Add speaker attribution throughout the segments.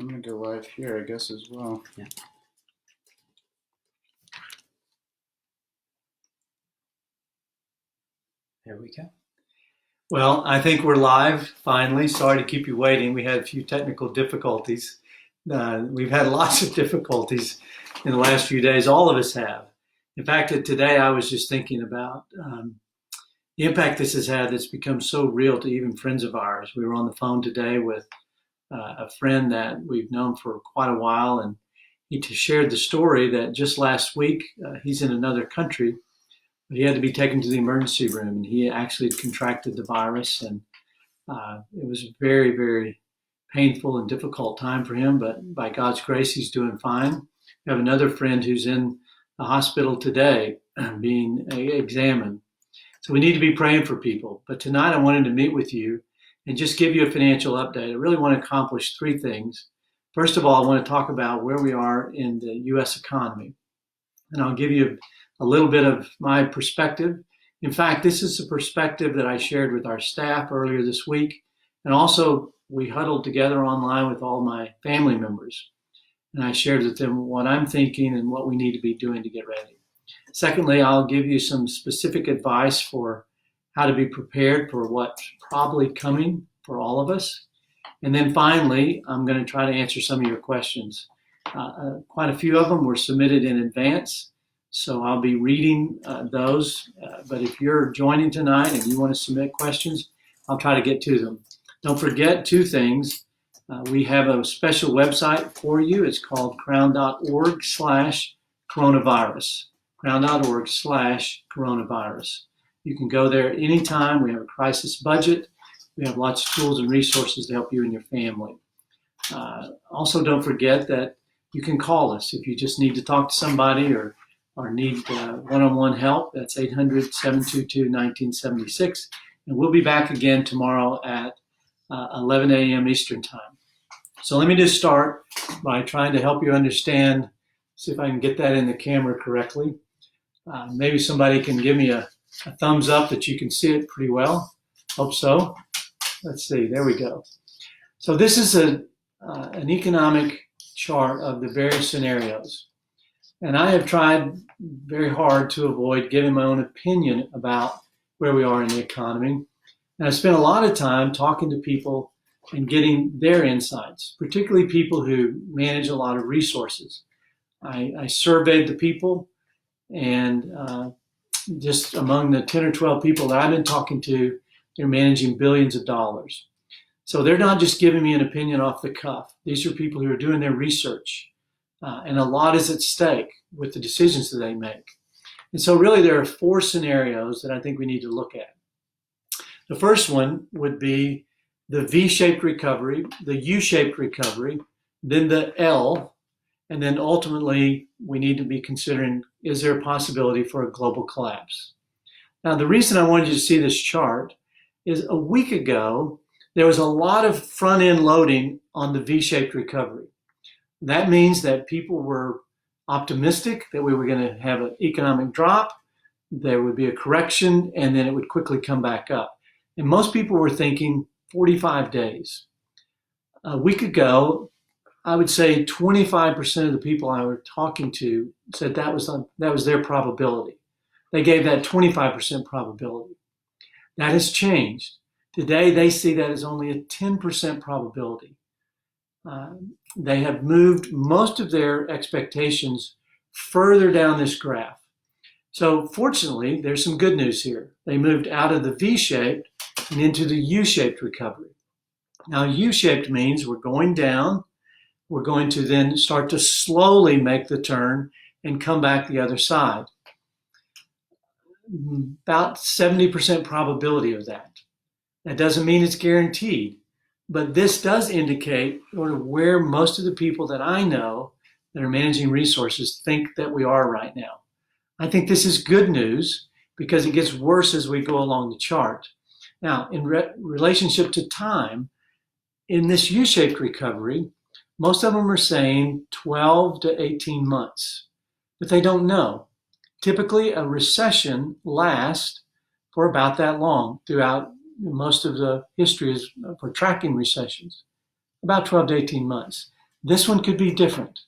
Speaker 1: I'm going to go live here, I guess, as well.
Speaker 2: Yeah. There we go. Well, I think we're live finally. Sorry to keep you waiting. We had a few technical difficulties. We've had lots of difficulties in the last few days. All of us have. In fact, today I was just thinking about the impact this has had that's become so real to even friends of ours. We were on the phone today with a friend that we've known for quite a while, and he shared the story that just last week he's in another country, but he had to be taken to the emergency room, and he actually contracted the virus, and it was a very, very painful and difficult time for him, but by God's grace, he's doing fine. We have another friend who's in the hospital today being examined. So we need to be praying for people. But tonight I wanted to meet with you and just give you a financial update. I really want to accomplish three things. First of all, I want to talk about where we are in the U.S. economy. And I'll give you a little bit of my perspective. In fact, this is the perspective that I shared with our staff earlier this week. And also, we huddled together online with all my family members. And I shared with them what I'm thinking and what we need to be doing to get ready. Secondly, I'll give you some specific advice for how to be prepared for what's probably coming for all of us. And then finally, I'm going to try to answer some of your questions. Quite a few of them were submitted in advance, so I'll be reading those. But if you're joining tonight and you want to submit questions, I'll try to get to them. Don't forget two things. We have a special website for you. It's called crown.org/coronavirus. crown.org/coronavirus. You can go there anytime. We have a crisis budget. We have lots of tools and resources to help you and your family. Also, don't forget that you can call us if you just need to talk to somebody or need one-on-one help. That's 800-722-1976. And we'll be back again tomorrow at 11 a.m. Eastern Time. So let me just start by trying to help you understand, see if I can get that in the camera correctly. Maybe somebody can give me a thumbs up that you can see it pretty well. Hope so. Let's see, there we go. So this is an economic chart of the various scenarios. And I have tried very hard to avoid giving my own opinion about where we are in the economy. And I spent a lot of time talking to people and getting their insights, particularly people who manage a lot of resources. I surveyed the people, and just among the 10 or 12 people that I've been talking to, they're managing billions of dollars. So they're not just giving me an opinion off the cuff. These are people who are doing their research, and a lot is at stake with the decisions that they make. And so really there are four scenarios that I think we need to look at. The first one would be the V-shaped recovery, the U-shaped recovery, then the L, and then ultimately we need to be considering, is there a possibility for a global collapse? Now, the reason I wanted you to see this chart is a week ago, there was a lot of front-end loading on the V-shaped recovery. That means that people were optimistic that we were going to have an economic drop, there would be a correction, and then it would quickly come back up. And most people were thinking 45 days. A week ago, I would say 25% of the people I were talking to said that was their probability. They gave that 25% probability. That has changed. Today, they see that as only a 10% probability. They have moved most of their expectations further down this graph. So fortunately, there's some good news here. They moved out of the V-shaped and into the U-shaped recovery. Now, U-shaped means we're going down. We're going to then start to slowly make the turn and come back the other side. About 70% probability of that. That doesn't mean it's guaranteed, but this does indicate sort of where most of the people that I know that are managing resources think that we are right now. I think this is good news because it gets worse as we go along the chart. Now, in relationship to time, in this U-shaped recovery, most of them are saying 12 to 18 months, but they don't know. Typically, a recession lasts for about that long throughout most of the history for tracking recessions, about 12 to 18 months. This one could be different.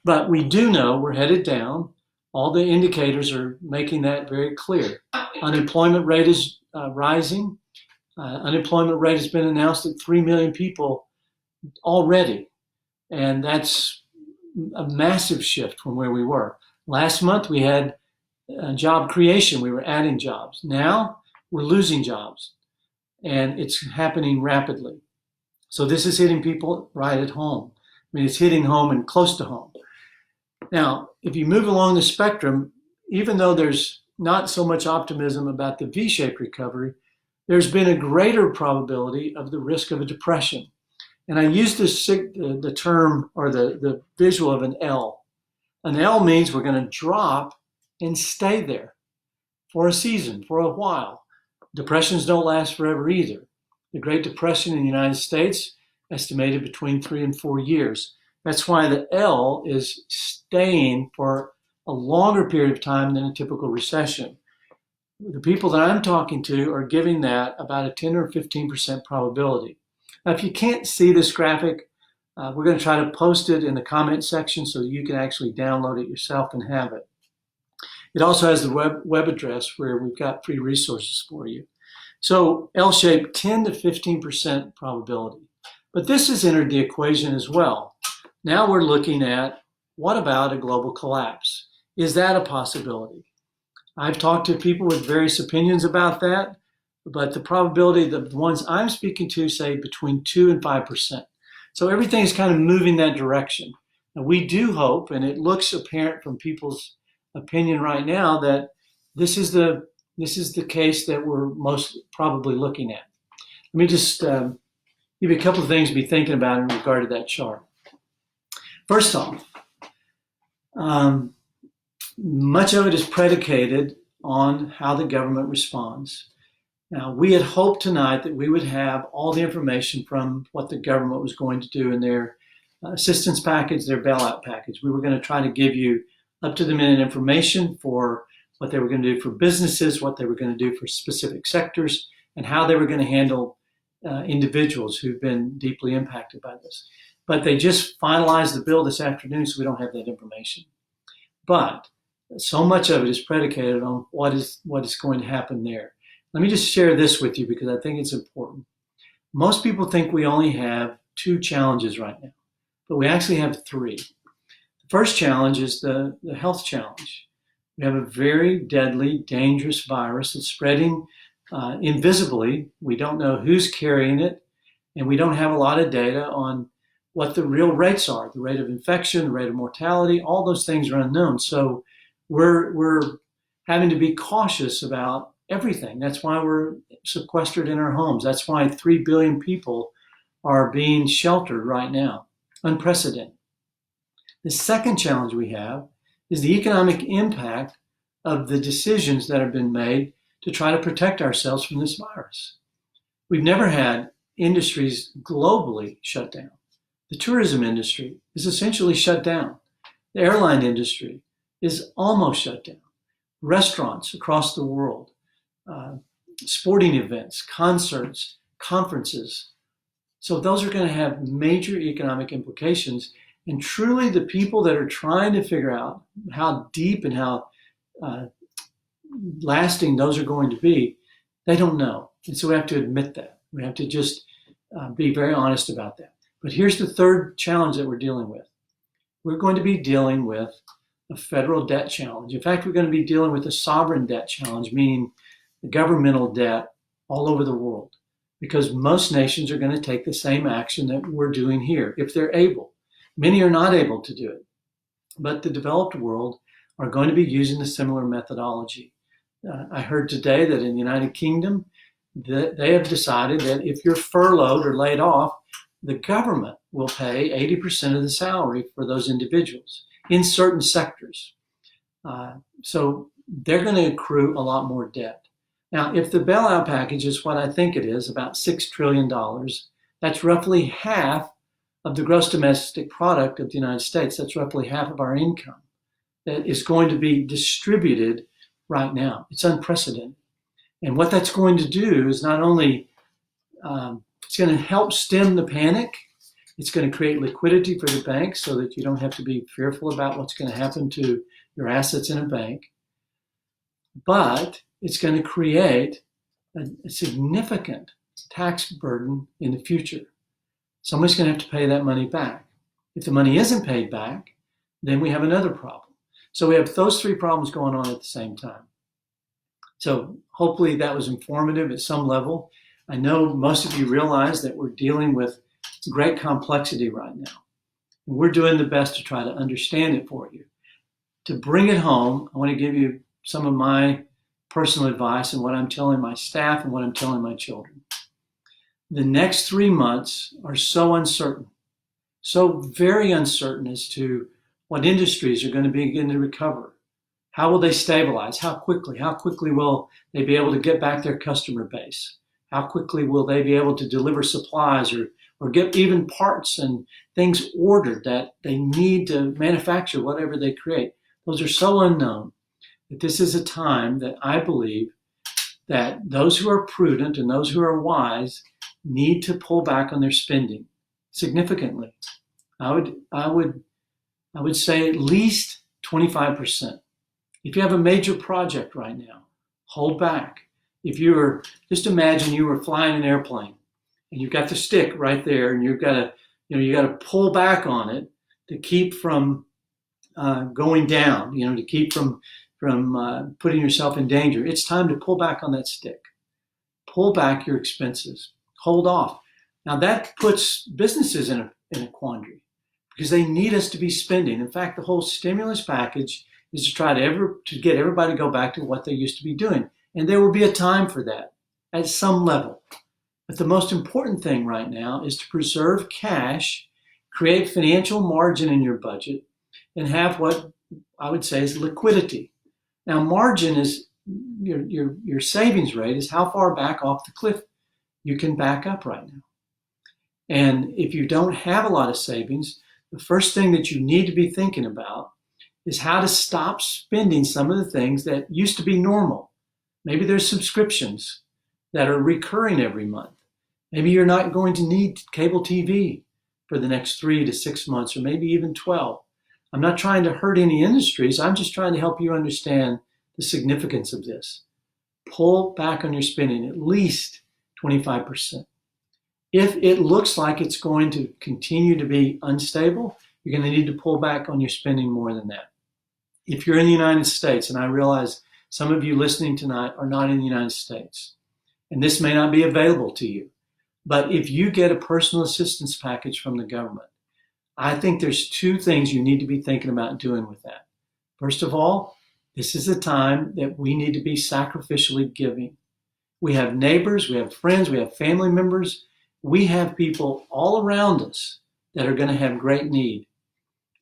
Speaker 2: But we do know we're headed down. All the indicators are making that very clear. Unemployment rate is rising. Unemployment rate has been announced at 3 million people already. And that's a massive shift from where we were. Last month we had job creation. We were adding jobs. Now we're losing jobs. And it's happening rapidly. So this is hitting people right at home. I mean, it's hitting home and close to home. Now, if you move along the spectrum, even though there's not so much optimism about the V-shaped recovery, there's been a greater probability of the risk of a depression. And I use the term or the visual of an L. An L means we're going to drop and stay there for a season, for a while. Depressions don't last forever either. The Great Depression in the United States estimated between 3 and 4 years. That's why the L is staying for a longer period of time than a typical recession. The people that I'm talking to are giving that about a 10 or 15% probability. Now, if you can't see this graphic, we're going to try to post it in the comment section so that you can actually download it yourself and have it. It also has the web address where we've got free resources for you. So L-shaped, 10 to 15% probability. But this has entered the equation as well. Now we're looking at, what about a global collapse? Is that a possibility? I've talked to people with various opinions about that, but the probability, the ones I'm speaking to say between 2 and 5%. So everything is kind of moving that direction. And we do hope, and it looks apparent from people's opinion right now, that this is the case that we're most probably looking at. Let me just give you a couple of things to be thinking about in regard to that chart. First off, much of it is predicated on how the government responds. Now, we had hoped tonight that we would have all the information from what the government was going to do in their assistance package, their bailout package. We were going to try to give you up-to-the-minute information for what they were going to do for businesses, what they were going to do for specific sectors, and how they were going to handle individuals who've been deeply impacted by this. But they just finalized the bill this afternoon, so we don't have that information. But so much of it is predicated on what is going to happen there. Let me just share this with you because I think it's important. Most people think we only have 2 challenges right now, but we actually have 3. The first challenge is the health challenge. We have a very deadly, dangerous virus that's spreading invisibly. We don't know who's carrying it, and we don't have a lot of data on what the real rates are, the rate of infection, the rate of mortality. All those things are unknown. So we're having to be cautious about everything. That's why we're sequestered in our homes. That's why 3 billion people are being sheltered right now. Unprecedented. The second challenge we have is the economic impact of the decisions that have been made to try to protect ourselves from this virus. We've never had industries globally shut down. The tourism industry is essentially shut down. The airline industry is almost shut down. Restaurants across the world, sporting events, concerts, conferences. So those are going to have major economic implications. And truly the people that are trying to figure out how deep and how lasting those are going to be, they don't know. And so we have to admit that. We have to just be very honest about that. But here's the third challenge that we're dealing with. We're going to be dealing with a federal debt challenge. In fact, we're going to be dealing with a sovereign debt challenge, meaning the governmental debt all over the world, because most nations are going to take the same action that we're doing here, if they're able. Many are not able to do it, but the developed world are going to be using a similar methodology. I heard today that in the United Kingdom, they have decided that if you're furloughed or laid off, the government will pay 80% of the salary for those individuals in certain sectors. So they're going to accrue a lot more debt. Now, if the bailout package is what I think it is, about $6 trillion, that's roughly half of the gross domestic product of the United States. That's roughly half of our income that is going to be distributed right now. It's unprecedented. And what that's going to do is not only it's going to help stem the panic It's going to create liquidity for the bank so that you don't have to be fearful about what's going to happen to your assets in a bank. But it's going to create a significant tax burden in the future. Somebody's going to have to pay that money back. If the money isn't paid back, then we have another problem. So we have those three problems going on at the same time. So hopefully that was informative at some level. I know most of you realize that we're dealing with great complexity right now. And we're doing the best to try to understand it for you. To bring it home, I want to give you some of my personal advice and what I'm telling my staff and what I'm telling my children. The next 3 months are so uncertain, so very uncertain as to what industries are going to begin to recover. How will they stabilize? How quickly? How quickly will they be able to get back their customer base? How quickly will they be able to deliver supplies or get even parts and things ordered that they need to manufacture whatever they create? Those are so unknown that this is a time that I believe that those who are prudent and those who are wise need to pull back on their spending significantly. I would say at least 25%. If you have a major project right now, hold back. If just imagine you were flying an airplane and you've got the stick right there and you've got to pull back on it to keep from going down, to keep from putting yourself in danger. It's time to pull back on that stick. Pull back your expenses. Hold off. Now that puts businesses in a quandary because they need us to be spending. In fact, the whole stimulus package is to try to get everybody to go back to what they used to be doing. And there will be a time for that at some level. But the most important thing right now is to preserve cash, create financial margin in your budget, and have what I would say is liquidity. Now, margin is your savings rate is how far back off the cliff you can back up right now. And if you don't have a lot of savings, the first thing that you need to be thinking about is how to stop spending some of the things that used to be normal. Maybe there's subscriptions that are recurring every month. Maybe you're not going to need cable TV for the next 3 to 6 months, or maybe even 12. I'm not trying to hurt any industries. I'm just trying to help you understand the significance of this. Pull back on your spending at least 25%. If it looks like it's going to continue to be unstable, you're going to need to pull back on your spending more than that. If you're in the United States, and I realize some of you listening tonight are not in the United States, and this may not be available to you, but if you get a personal assistance package from the government, I think there's 2 things you need to be thinking about doing with that. First of all, this is a time that we need to be sacrificially giving. We have neighbors, we have friends, we have family members. We have people all around us that are going to have great need.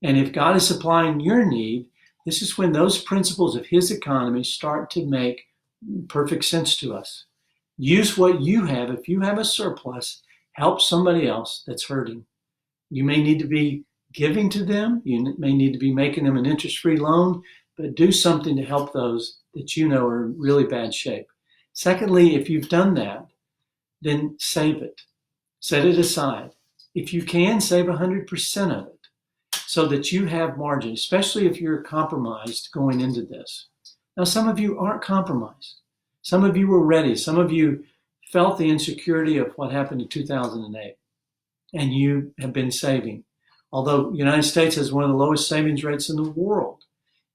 Speaker 2: And if God is supplying your need, this is when those principles of his economy start to make perfect sense to us. Use what you have. If you have a surplus, help somebody else that's hurting. You may need to be giving to them. You may need to be making them an interest-free loan, but do something to help those that you know are in really bad shape. Secondly, if you've done that, then save it. Set it aside. If you can, save 100% of it so that you have margin, especially if you're compromised going into this. Now, some of you aren't compromised. Some of you were ready. Some of you felt the insecurity of what happened in 2008, and you have been saving. Although the United States has one of the lowest savings rates in the world,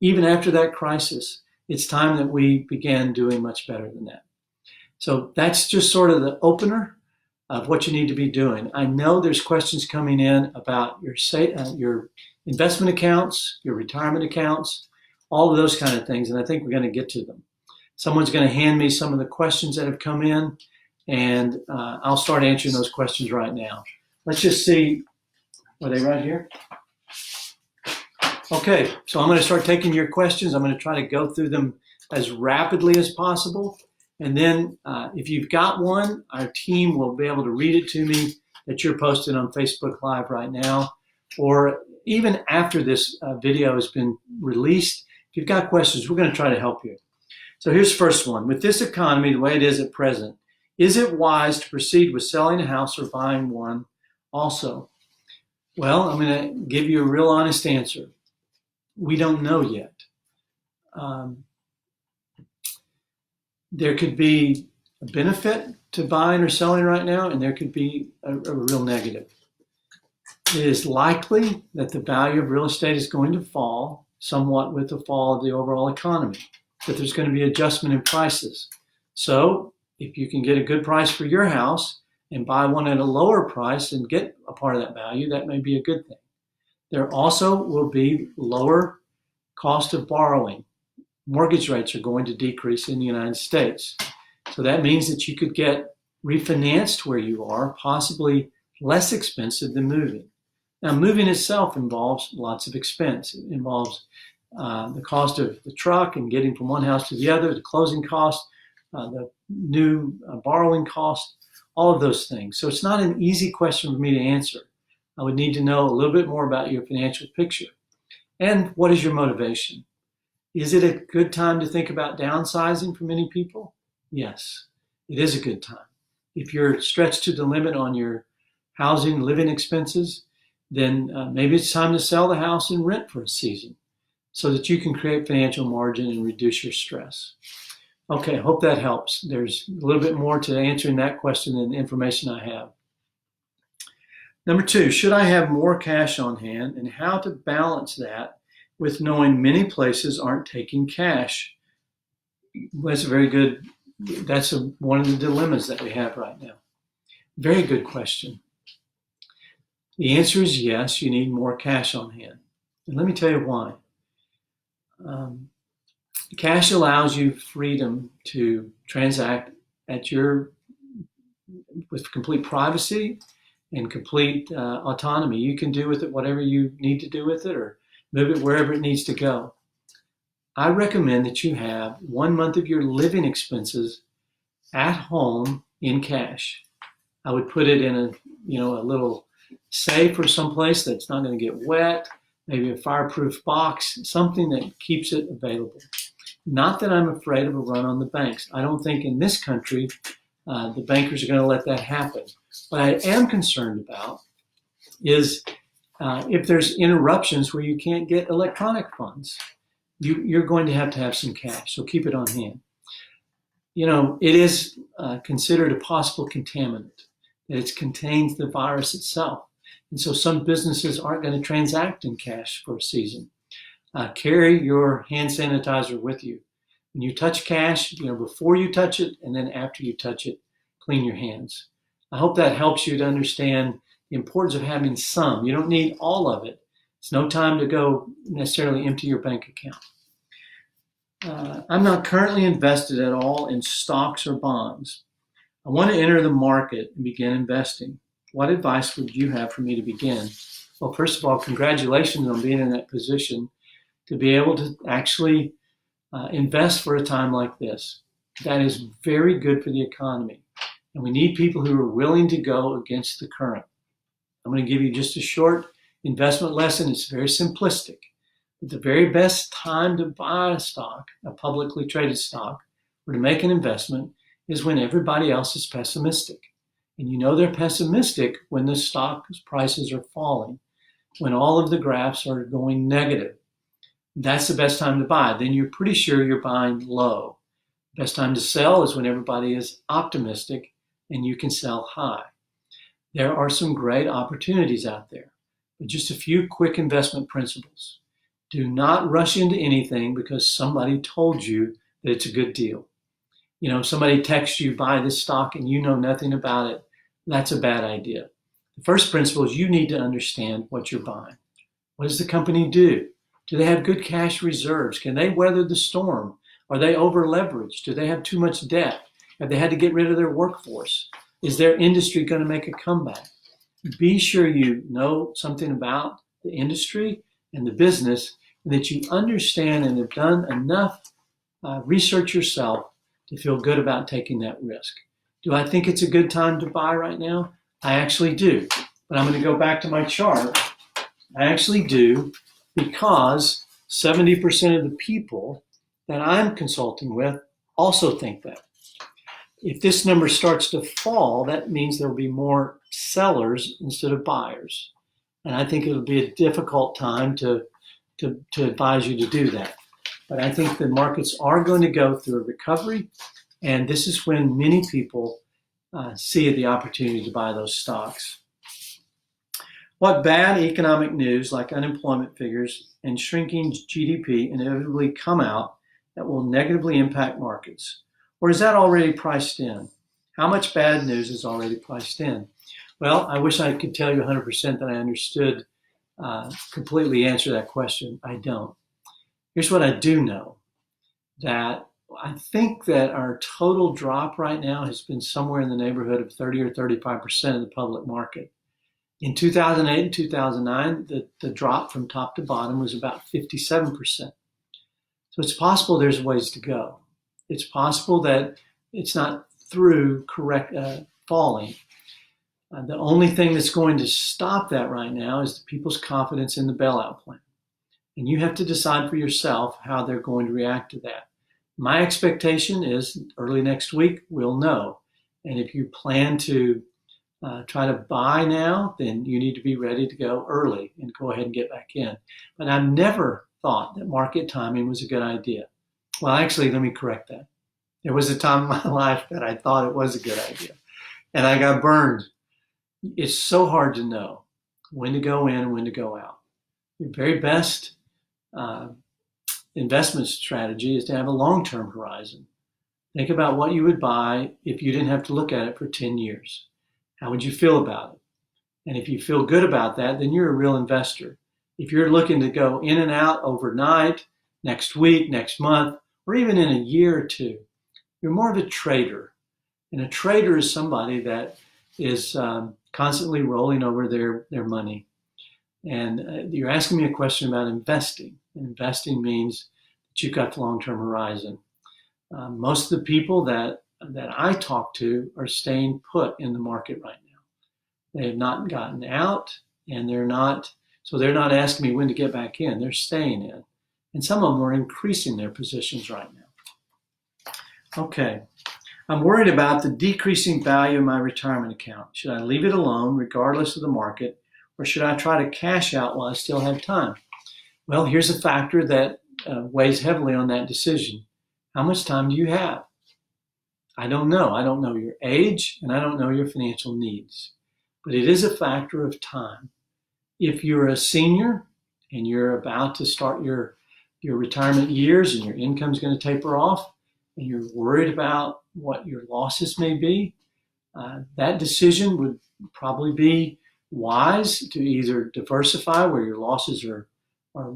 Speaker 2: even after that crisis, it's time that we began doing much better than that. So that's just sort of the opener of what you need to be doing. I know there's questions coming in about your investment accounts, your retirement accounts, all of those kind of things, and I think we're going to get to them. Someone's going to hand me some of the questions that have come in, and I'll start answering those questions right now. Let's just see. Are they right here? Okay, so I'm going to start taking your questions. I'm going to try to go through them as rapidly as possible. And then if you've got one, our team will be able to read it to me that you're posting on Facebook Live right now. Or even after this video has been released, if you've got questions, we're going to try to help you. So here's the first one. With this economy the way it is at present, is it wise to proceed with selling a house or buying one also? Well, I'm going to give you a real honest answer. We don't know yet. Um, there could be a benefit to buying or selling right now, and there could be a real negative. It is likely that the value of real estate is going to fall somewhat with the fall of the overall economy, that there's going to be adjustment in prices. So if you can get a good price for your house and buy one at a lower price and get a part of that value, that may be a good thing. There also will be lower cost of borrowing. Mortgage rates are going to decrease in the United States. So that means that you could get refinanced where you are, possibly less expensive than moving. Now, moving itself involves lots of expense. It involves the cost of the truck and getting from one house to the other, the closing cost, the new borrowing cost, all of those things. So it's not an easy question for me to answer. I would need to know a little bit more about your financial picture. And what is your motivation? Is it a good time to think about downsizing for many people? Yes, it is a good time. If you're stretched to the limit on your housing, living expenses, then maybe it's time to sell the house and rent for a season so that you can create financial margin and reduce your stress. Okay, I hope that helps. There's a little bit more to answering that question than the information I have. Number 2, should I have more cash on hand, and how to balance that with knowing many places aren't taking cash? That's very good. That's one of the dilemmas that we have right now. Very good question. The answer is yes, you need more cash on hand. And let me tell you why. Cash allows you freedom to transact with complete privacy and complete autonomy. You can do with it whatever you need to do with it, or move it wherever it needs to go. I recommend that you have 1 month of your living expenses at home in cash. I would put it in a little safe or someplace that's not going to get wet, maybe a fireproof box, something that keeps it available. Not that I'm afraid of a run on the banks. I don't think in this country the bankers are going to let that happen. What I am concerned about is if there's interruptions where you can't get electronic funds, you're going to have some cash, so keep it on hand. It is considered a possible contaminant, that it contains the virus itself. And so some businesses aren't going to transact in cash for a season. Carry your hand sanitizer with you. When you touch cash, before you touch it and then after you touch it, clean your hands. I hope that helps you to understand the importance of having some. You don't need all of it. It's no time to go necessarily empty your bank account. I'm not currently invested at all in stocks or bonds. I want to enter the market and begin investing. What advice would you have for me to begin? Well, first of all, congratulations on being in that position to be able to actually invest for a time like this. That is very good for the economy. And we need people who are willing to go against the current. I'm going to give you just a short investment lesson. It's very simplistic. But the very best time to buy a stock, a publicly traded stock, or to make an investment is when everybody else is pessimistic. And they're pessimistic when the stock prices are falling, when all of the graphs are going negative. That's the best time to buy. Then you're pretty sure you're buying low. Best time to sell is when everybody is optimistic and you can sell high. There are some great opportunities out there, but just a few quick investment principles. Do not rush into anything because somebody told you that it's a good deal. If somebody texts you, buy this stock, and you know nothing about it, that's a bad idea. The first principle is you need to understand what you're buying. What does the company do? Do they have good cash reserves? Can they weather the storm? Are they over leveraged? Do they have too much debt? Have they had to get rid of their workforce? Is their industry going to make a comeback? Be sure you know something about the industry and the business, and that you understand and have done enough research yourself to feel good about taking that risk. Do I think it's a good time to buy right now? I actually do. But I'm going to go back to my chart. I actually do because 70% of the people that I'm consulting with also think that. If this number starts to fall, that means there will be more sellers instead of buyers. And I think it'll be a difficult time to advise you to do that. But I think the markets are going to go through a recovery, and this is when many people see the opportunity to buy those stocks. What bad economic news like unemployment figures and shrinking GDP inevitably come out that will negatively impact markets? Or is that already priced in? How much bad news is already priced in? Well, I wish I could tell you 100% that I understood, completely answer that question. I don't. Here's what I do know, that I think that our total drop right now has been somewhere in the neighborhood of 30 or 35% of the public market. In 2008 and 2009, the drop from top to bottom was about 57%. So it's possible there's ways to go. It's possible that it's not through correct falling. The only thing that's going to stop that right now is the people's confidence in the bailout plan. And you have to decide for yourself how they're going to react to that. My expectation is early next week, we'll know. And if you plan to try to buy now, then you need to be ready to go early and go ahead and get back in. But I've never thought that market timing was a good idea. Well, actually, let me correct that. There was a time in my life that I thought it was a good idea, and I got burned. It's so hard to know when to go in and when to go out. Your very best investment strategy is to have a long-term horizon. Think about what you would buy if you didn't have to look at it for 10 years. How would you feel about it? And if you feel good about that, then you're a real investor. If you're looking to go in and out overnight, next week, next month, or even in a year or two, you're more of a trader. And a trader is somebody that is constantly rolling over their money. And you're asking me a question about investing. And investing means that you've got the long-term horizon. Most of the people that I talk to are staying put in the market right now. They have not gotten out, and they're not asking me when to get back in. They're staying in. And some of them are increasing their positions right now. Okay. I'm worried about the decreasing value of my retirement account. Should I leave it alone regardless of the market, or should I try to cash out while I still have time? Well, here's a factor that weighs heavily on that decision. How much time do you have? I don't know. I don't know your age, and I don't know your financial needs. But it is a factor of time. If you're a senior and you're about to start your retirement years and your income's going to taper off, and you're worried about what your losses may be, that decision would probably be wise to either diversify where your losses are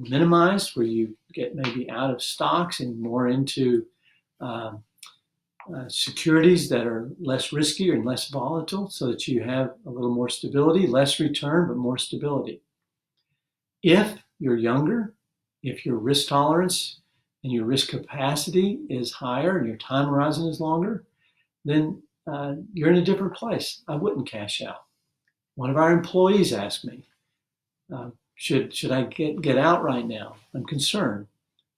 Speaker 2: minimized, where you get maybe out of stocks and more into securities that are less risky and less volatile, so that you have a little more stability, less return, but more stability. If you're younger, if your risk tolerance and your risk capacity is higher and your time horizon is longer, then you're in a different place. I wouldn't cash out. One of our employees asked me, should I get out right now? I'm concerned.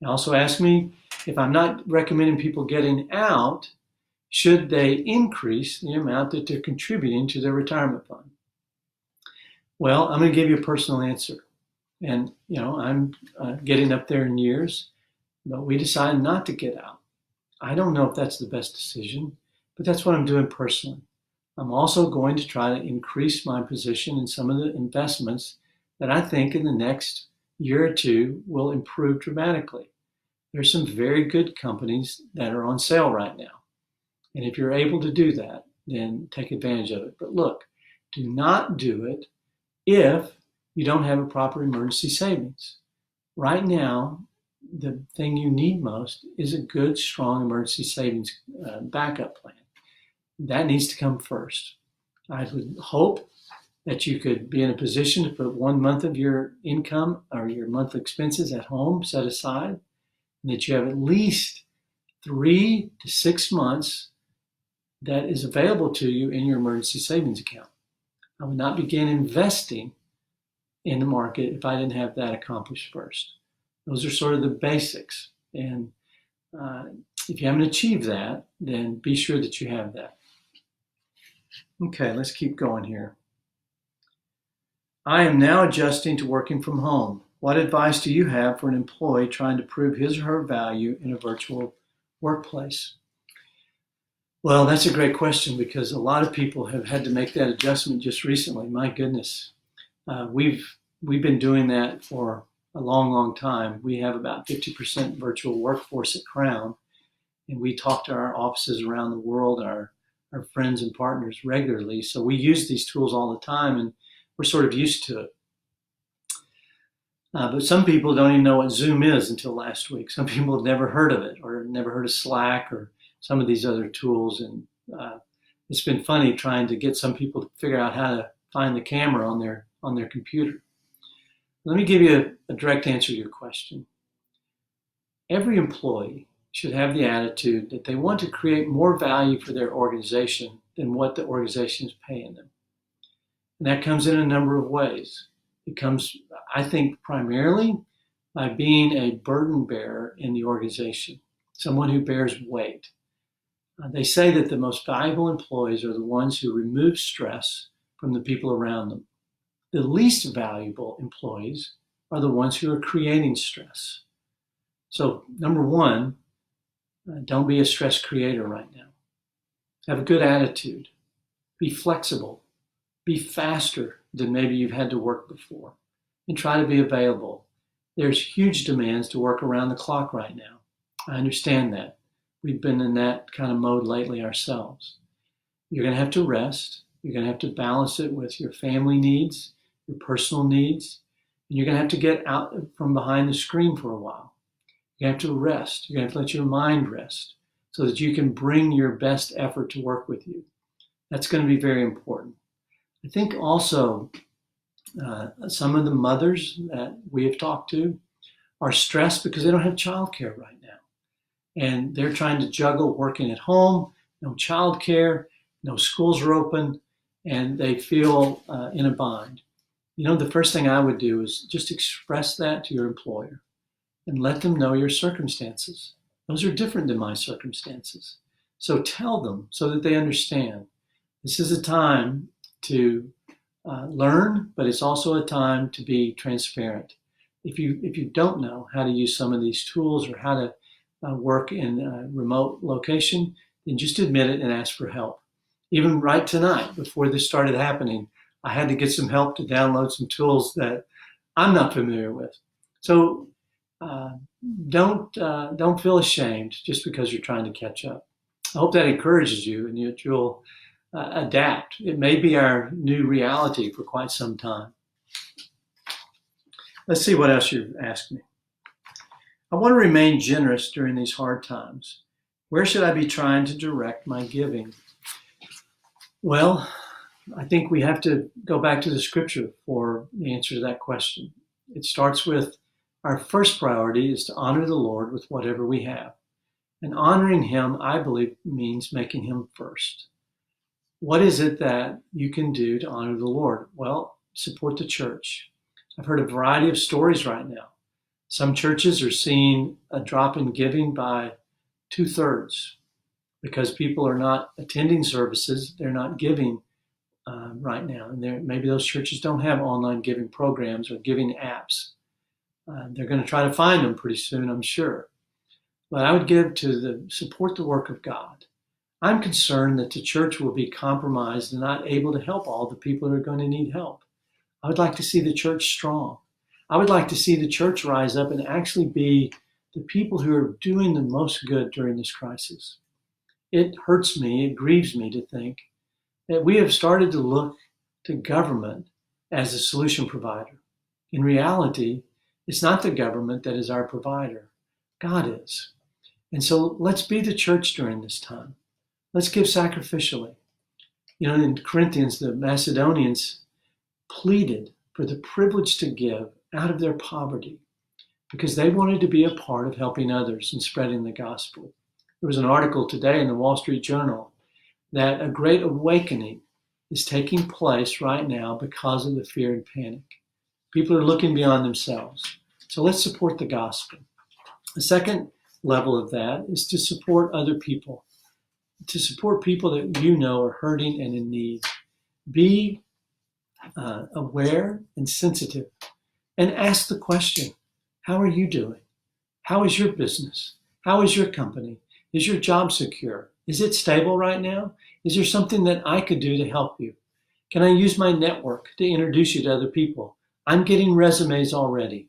Speaker 2: They also asked me, if I'm not recommending people getting out, should they increase the amount that they're contributing to their retirement fund? Well, I'm going to give you a personal answer. And, I'm getting up there in years, but we decided not to get out. I don't know if that's the best decision, but that's what I'm doing personally. I'm also going to try to increase my position in some of the investments that I think in the next year or two will improve dramatically. There's some very good companies that are on sale right now. And if you're able to do that, then take advantage of it. But look, do not do it if you don't have a proper emergency savings. Right now, the thing you need most is a good, strong emergency savings backup plan. That needs to come first. I would hope that you could be in a position to put 1 month of your income or your monthly expenses at home set aside, and that you have at least 3 to 6 months that is available to you in your emergency savings account. I would not begin investing in the market if I didn't have that accomplished first. Those are sort of the basics. And if you haven't achieved that, then be sure that you have that. Okay, let's keep going here. I am now adjusting to working from home. What advice do you have for an employee trying to prove his or her value in a virtual workplace? Well, that's a great question because a lot of people have had to make that adjustment just recently. My goodness, we've been doing that for a long, long time. We have about 50% virtual workforce at Crown, and we talk to our offices around the world, our friends and partners regularly. So we use these tools all the time, and we're sort of used to it. But some people don't even know what Zoom is until last week. Some people have never heard of it or never heard of Slack or some of these other tools. And it's been funny trying to get some people to figure out how to find the camera on their computer. Let me give you a direct answer to your question. Every employee should have the attitude that they want to create more value for their organization than what the organization is paying them. And that comes in a number of ways. It comes, I think, primarily by being a burden bearer in the organization, someone who bears weight. They say that the most valuable employees are the ones who remove stress from the people around them. The least valuable employees are the ones who are creating stress. So, number one, don't be a stress creator right now. Have a good attitude. Be flexible. Be faster than maybe you've had to work before. And try to be available. There's huge demands to work around the clock right now. I understand that. We've been in that kind of mode lately ourselves. You're going to have to rest. You're going to have to balance it with your family needs, your personal needs, and you're going to have to get out from behind the screen for a while. You have to rest. You're going to have to let your mind rest so that you can bring your best effort to work with you. That's going to be very important. I think also some of the mothers that we have talked to are stressed because they don't have childcare right now. And they're trying to juggle working at home, no childcare, no schools are open, and they feel in a bind. You know, the first thing I would do is just express that to your employer and let them know your circumstances. Those are different than my circumstances. So tell them so that they understand. This is a time to learn, but it's also a time to be transparent. If you don't know how to use some of these tools or how to work in a remote location, then just admit it and ask for help. Even right tonight, before this started happening, I had to get some help to download some tools that I'm not familiar with. So don't feel ashamed just because you're trying to catch up. I hope that encourages you and that you'll adapt. It may be our new reality for quite some time. Let's see what else you've asked me. I want to remain generous during these hard times. Where should I be trying to direct my giving? Well, I think we have to go back to the scripture for the answer to that question. It starts with our first priority is to honor the Lord with whatever we have. And honoring him, I believe, means making him first. What is it that you can do to honor the Lord? Well, support the church. I've heard a variety of stories right now. Some churches are seeing a drop in giving by 2/3 because people are not attending services. They're not giving right now. And maybe those churches don't have online giving programs or giving apps. They're going to try to find them pretty soon, I'm sure. But I would give to support the work of God. I'm concerned that the church will be compromised and not able to help all the people who are going to need help. I would like to see the church strong. I would like to see the church rise up and actually be the people who are doing the most good during this crisis. It hurts me, it grieves me to think that we have started to look to government as a solution provider. In reality, it's not the government that is our provider. God is. And so let's be the church during this time. Let's give sacrificially. You know, in Corinthians, the Macedonians pleaded for the privilege to give out of their poverty because they wanted to be a part of helping others and spreading the gospel. There was an article today in the Wall Street Journal that a great awakening is taking place right now because of the fear and panic. People are looking beyond themselves. So let's support the gospel. The second level of that is to support other people, to support people that you know are hurting and in need. Be aware and sensitive, and ask the question, how are you doing? How is your business? How is your company? Is your job secure? Is it stable right now? Is there something that I could do to help you? Can I use my network to introduce you to other people? I'm getting resumes already.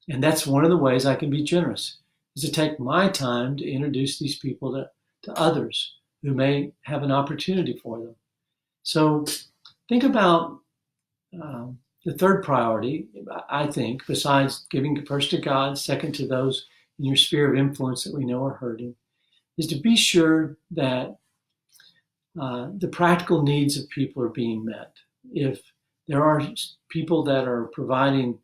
Speaker 2: And that's one of the ways I can be generous, is to take my time to introduce these people to others who may have an opportunity for them. So think about the third priority, I think, besides giving first to God, second to those in your sphere of influence that we know are hurting, is to be sure that the practical needs of people are being met. If there are people that are providing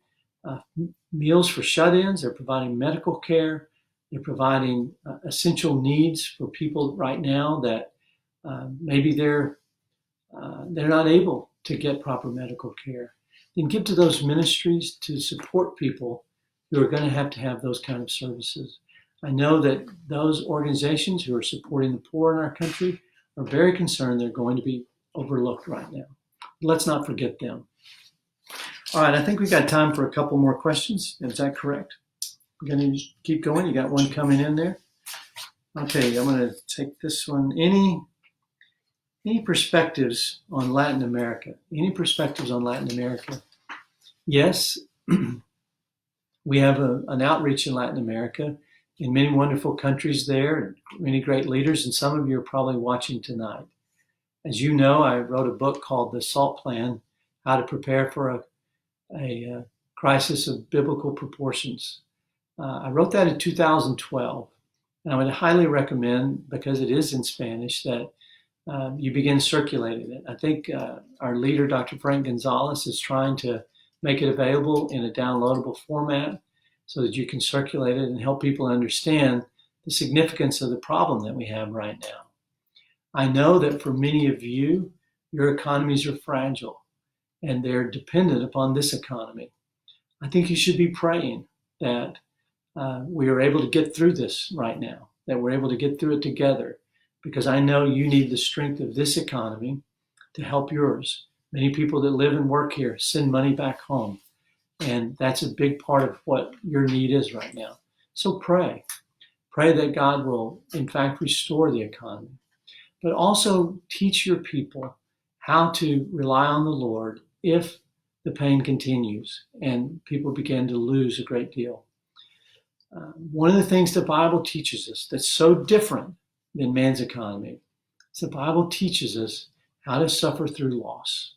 Speaker 2: meals for shut-ins, they're providing medical care, they're providing essential needs for people right now that maybe they're not able to get proper medical care, then give to those ministries to support people who are going to have those kind of services. I know that those organizations who are supporting the poor in our country are very concerned they're going to be overlooked right now. Let's not forget them. All right, I think we've got time for a couple more questions. Is that correct? We're going to keep going. You got one coming in there. Okay, I'm going to take this one. Any perspectives on Latin America? Any perspectives on Latin America? Yes, we have an outreach in Latin America, in many wonderful countries there, many great leaders, and some of you are probably watching tonight. As you know, I wrote a book called The SALT Plan, How to Prepare for a Crisis of Biblical Proportions. I wrote that in 2012, and I would highly recommend, because it is in Spanish, that you begin circulating it. I think our leader, Dr. Frank Gonzalez, is trying to make it available in a downloadable format so that you can circulate it and help people understand the significance of the problem that we have right now. I know that for many of you, your economies are fragile and they're dependent upon this economy. I think you should be praying that we are able to get through this right now, that we're able to get through it together, because I know you need the strength of this economy to help yours. Many people that live and work here send money back home, and that's a big part of what your need is right now. So pray. Pray that God will, in fact, restore the economy, but also teach your people how to rely on the Lord if the pain continues and people begin to lose a great deal. One of the things the Bible teaches us that's so different than man's economy is the Bible teaches us how to suffer through loss.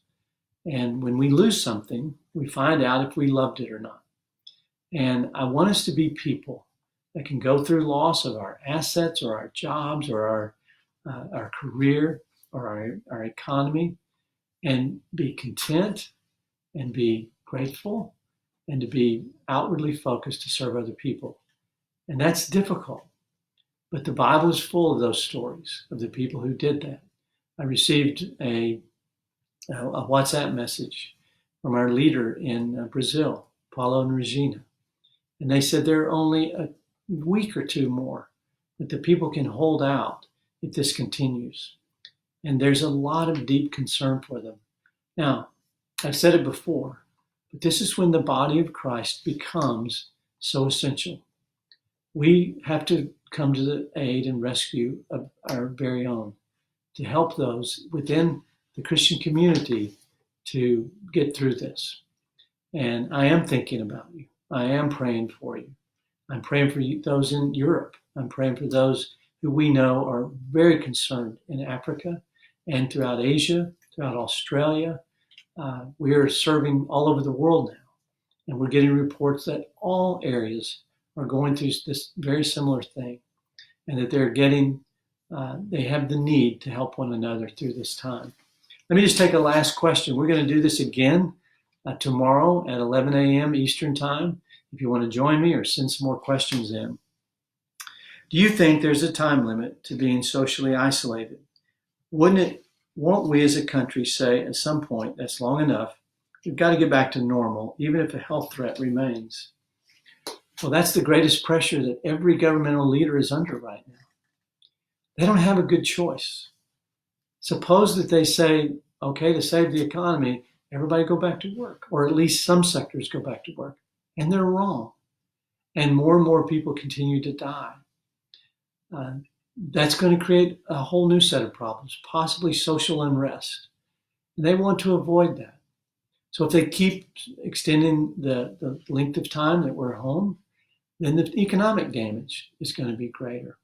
Speaker 2: And when we lose something, we find out if we loved it or not. And I want us to be people that can go through loss of our assets or our jobs or our career or our economy and be content and be grateful and to be outwardly focused to serve other people. And that's difficult. But the Bible is full of those stories of the people who did that. I received a WhatsApp message from our leader in Brazil, Paulo and Regina. And they said there are only a week or two more that the people can hold out if this continues. And there's a lot of deep concern for them. Now, I've said it before, but this is when the body of Christ becomes so essential. We have to come to the aid and rescue of our very own, to help those within the Christian community to get through this. And I am thinking about you. I am praying for you. I'm praying for you, those in Europe. I'm praying for those who we know are very concerned in Africa and throughout Asia, throughout Australia. We are serving all over the world now. And we're getting reports that all areas are going through this very similar thing, and that they have the need to help one another through this time. Let me just take a last question. We're going to do this again tomorrow at 11 a.m. Eastern Time. If you want to join me or send some more questions in. Do you think there's a time limit to being socially isolated? Won't we as a country say at some point, that's long enough, we've got to get back to normal, even if a health threat remains? Well, that's the greatest pressure that every governmental leader is under right now. They don't have a good choice. Suppose that they say, okay, to save the economy, everybody go back to work, or at least some sectors go back to work. And they're wrong. And more people continue to die. That's going to create a whole new set of problems, possibly social unrest. And they want to avoid that. So if they keep extending the length of time that we're home, then the economic damage is going to be greater.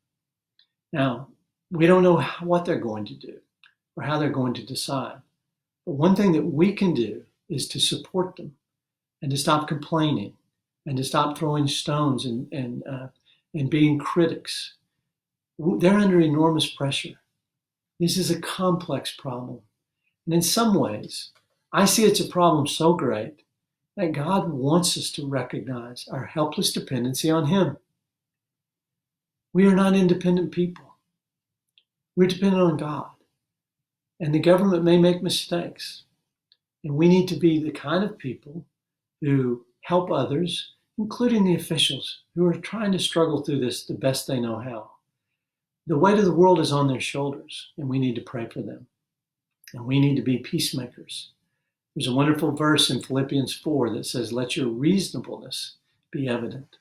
Speaker 2: Now, we don't know what they're going to do or how they're going to decide. But one thing that we can do is to support them and to stop complaining and to stop throwing stones and being critics. They're under enormous pressure. This is a complex problem. And in some ways, I see it's a problem so great that God wants us to recognize our helpless dependency on Him. We are not independent people. We're dependent on God. And the government may make mistakes. And we need to be the kind of people who help others, including the officials who are trying to struggle through this the best they know how. The weight of the world is on their shoulders, and we need to pray for them. And we need to be peacemakers. There's a wonderful verse in Philippians 4 that says, let your reasonableness be evident.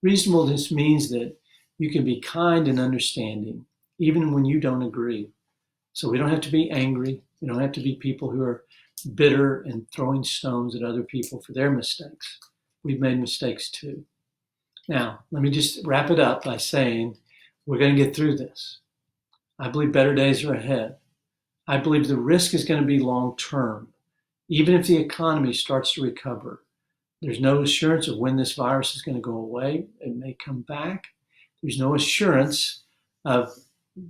Speaker 2: Reasonableness means that you can be kind and understanding, even when you don't agree. So we don't have to be angry. We don't have to be people who are bitter and throwing stones at other people for their mistakes. We've made mistakes too. Now, let me just wrap it up by saying we're going to get through this. I believe better days are ahead. I believe the risk is going to be long term. Even if the economy starts to recover, there's no assurance of when this virus is going to go away. It may come back. There's no assurance of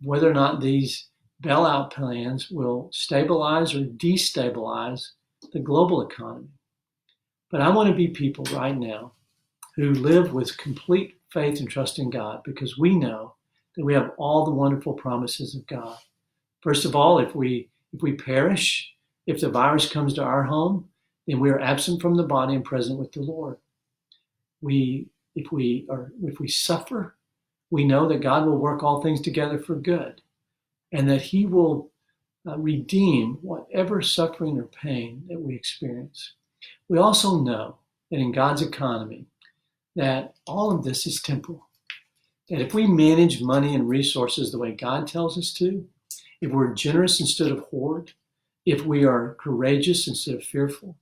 Speaker 2: whether or not these bailout plans will stabilize or destabilize the global economy. But I want to be people right now who live with complete faith and trust in God, because we know that we have all the wonderful promises of God. First of all, if we perish, if the virus comes to our home, then we are absent from the body and present with the Lord. If we suffer, we know that God will work all things together for good, and that He will redeem whatever suffering or pain that we experience. We also know that in God's economy, that all of this is temporal. That if we manage money and resources the way God tells us to, if we're generous instead of hoard, if we are courageous instead of fearful,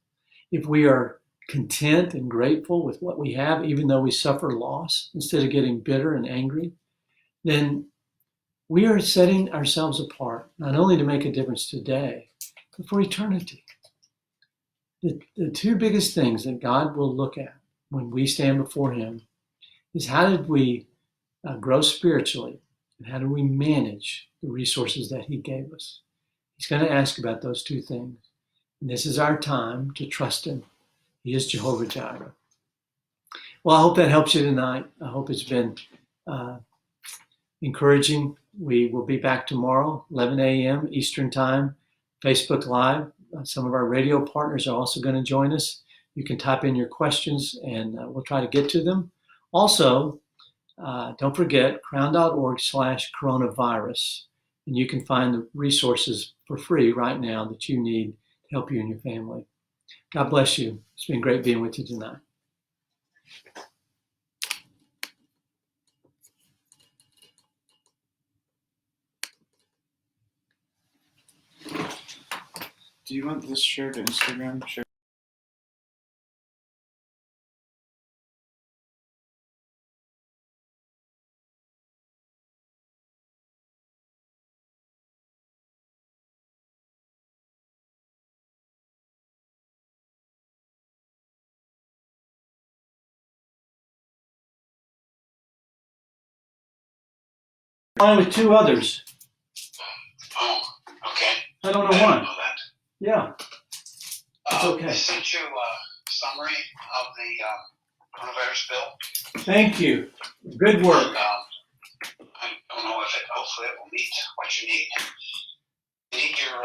Speaker 2: if we are content and grateful with what we have, even though we suffer loss, instead of getting bitter and angry, then we are setting ourselves apart, not only to make a difference today, but for eternity. The two biggest things that God will look at when we stand before Him is how did we grow spiritually, and how do we manage the resources that He gave us. He's going to ask about those two things. And this is our time to trust Him. He is Jehovah Jireh. Well, I hope that helps you tonight. I hope it's been encouraging. We will be back tomorrow, 11 a.m. Eastern Time, Facebook Live. Some of our radio partners are also going to join us. You can type in your questions and we'll try to get to them. Also, don't forget crown.org/coronavirus. And you can find the resources for free right now that you need to help you and your family. God bless you. It's been great being with you tonight.
Speaker 1: Do you want this shared to Instagram? Share
Speaker 2: Mine with two others.
Speaker 3: Oh, okay.
Speaker 2: I don't know
Speaker 3: I didn't
Speaker 2: why.
Speaker 3: know that.
Speaker 2: Yeah, it's okay.
Speaker 3: I sent you a summary of the coronavirus bill.
Speaker 2: Thank you. Good work.
Speaker 3: I don't know if hopefully it will meet what you need. You need your